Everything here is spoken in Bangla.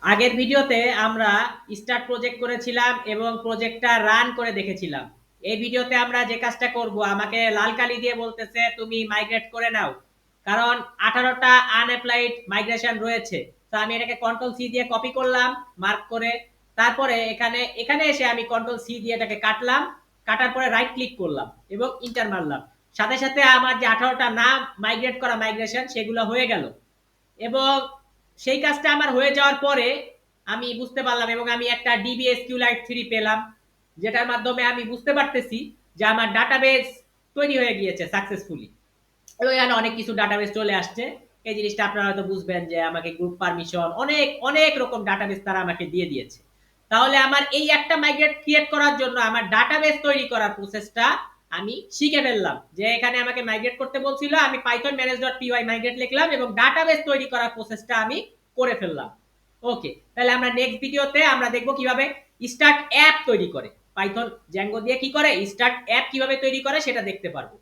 আগের ভিডিওতে আমরা স্টার্ট প্রজেক্ট করেছিলাম এবং প্রজেক্টটা রান করে দেখেছিলাম। এই ভিডিওতে আমরা যে কাজটা করব, আমাকে লাল কালি দিয়ে বলতেছে তুমি মাইগ্রেট করে নাও, কারণ 18টা আনঅ্যাপ্লাইড মাইগ্রেশন রয়েছে। তো আমি এটাকে কন্ট্রোল সি দিয়ে কপি করলাম, মার্ক করে। তারপরে এখানে এখানে এসে আমি কন্ট্রোল সি দিয়ে এটাকে কাটলাম, কাটার পরে রাইট ক্লিক করলাম এবং ইন্টার মারলাম। সাথে সাথে আমার যে 18টা নাম মাইগ্রেট করা মাইগ্রেশন সেগুলো হয়ে গেল। এবং সেই কাজটা আমার হয়ে যাওয়ার পরে আমি বুঝতে পারলাম এবং আমি একটা DB SQLite 3 পেলাম, যেটার মাধ্যমে আমি বুঝতে পারতেছি যে আমার ডাটাবেস তৈরি হয়ে গিয়েছে সাকসেসফুলি। এবং এখানে অনেক কিছু ডাটাবেস চলে আসছে। এই জিনিসটা আপনারা হয়তো বুঝবেন যে আমাকে গ্রুপ পারমিশন অনেক অনেক রকম ডাটাবেস তারা আমাকে দিয়ে দিয়েছে। তাহলে আমার এই একটা মাইগ্রেট ক্রিয়েট করার জন্য আমার ডাটাবেস তৈরি করার প্রসেসটা আমি শিখে ফেললাম। যে এখানে আমাকে মাইগ্রেট করতে বলছিল, আমি পাইথন manage.py মাইগ্রেট লিখলাম এবং ডাটাবেস তৈরি করার প্রসেসটা আমি করে ফেললাম। ওকে, তাহলে আমরা নেক্সট ভিডিওতে আমরা দেখব কিভাবে স্টার্ট অ্যাপ তৈরি করে, পাইথন জ্যাঙ্গো দিয়ে কি করে স্টার্ট অ্যাপ কিভাবে তৈরি করে সেটা দেখতে পারবো।